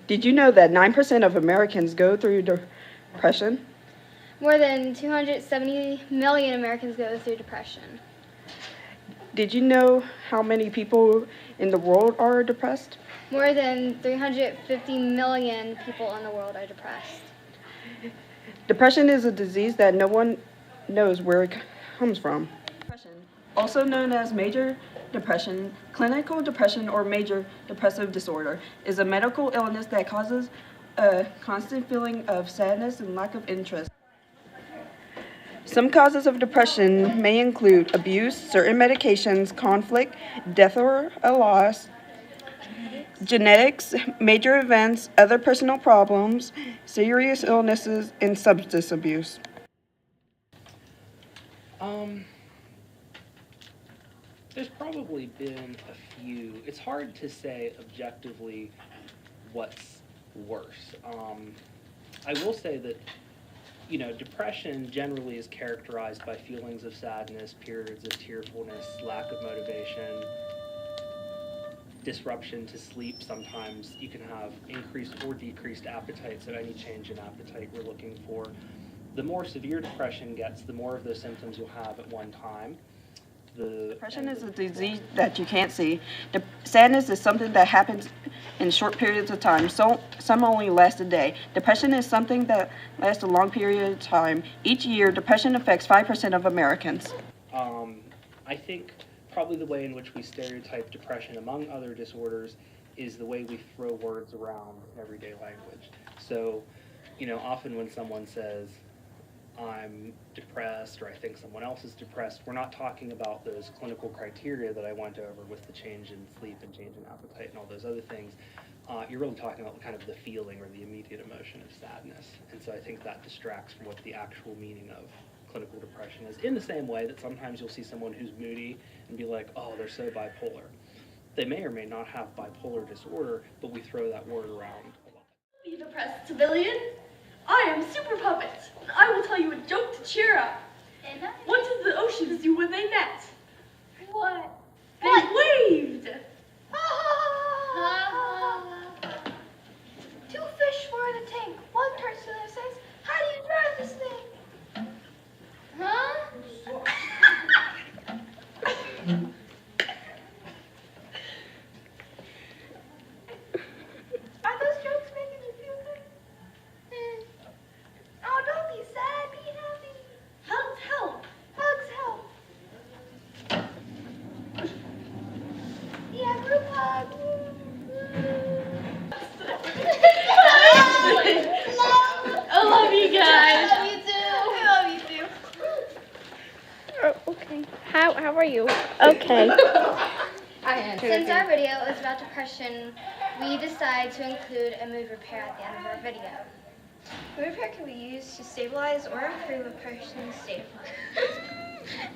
Did you know that 9% of Americans go through depression? More than 270 million Americans go through depression. Did you know how many people in the world are depressed? More than 350 million people in the world are depressed. Depression is a disease that no one knows where it comes from. Depression, also known as major depression, clinical depression, or major depressive disorder, is a medical illness that causes a constant feeling of sadness and lack of interest. Some causes of depression may include abuse, certain medications, conflict, death or a loss, genetics, major events, other personal problems, serious illnesses, and substance abuse. There's probably been a few. It's hard to say objectively what's worse. I will say that, you know, depression generally is characterized by feelings of sadness, periods of tearfulness, lack of motivation, disruption to sleep. Sometimes you can have increased or decreased appetite, so any change in appetite we're looking for. The more severe depression gets, the more of those symptoms you'll have at one time. Depression is a disease that you can't see. Sadness is something that happens in short periods of time. So some only last a day. Depression is something that lasts a long period of time. Each year, depression affects 5% of Americans. I think probably the way in which we stereotype depression among other disorders is the way we throw words around in everyday language. So, you know, often when someone says, I'm depressed, or I think someone else is depressed, we're not talking about those clinical criteria that I went over with the change in sleep and change in appetite and all those other things. You're really talking about kind of the feeling or the immediate emotion of sadness. And so I think that distracts from what the actual meaning of clinical depression is, in the same way that sometimes you'll see someone who's moody and be like, oh, they're so bipolar. They may or may not have bipolar disorder, but we throw that word around a lot. You depressed civilian? I am Super Puppet. I will tell you a joke to cheer up. What did the oceans do when they met? What? They waved. Two fish were in a tank. One turns to the other and says, how do you drive this thing? Huh? Are those jokes making you feel good? Oh, don't be sad. Be happy. Hugs help. Hugs help. Yeah, group hug. I love you guys. I love you too. I love you too. Oh, okay. How are you? Okay. Since our video is about depression, we decided to include a mood repair at the end of our video. Mood repair can be used to stabilize or improve a person's state of mind.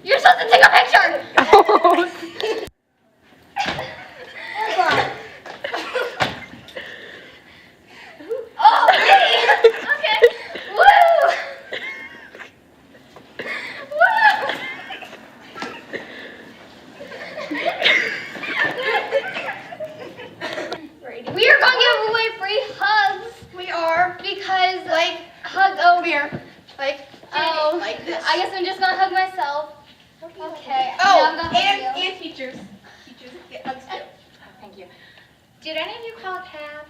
You're supposed to take a picture! Hold on. Oh, me! Okay. Woo! Woo! We are going to give away free hugs. We are. Because, like, hug over. Oh, like this. I guess I'm just going to hug myself. Okay. Oh, now I'm gonna hug you. and teachers. Teachers get hugs too. Thank you. Did any of you call a cab?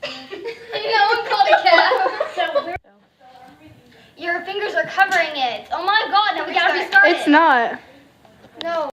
No one called a cab. Your fingers are covering it. Oh my god, now we gotta restart it. It's not. No.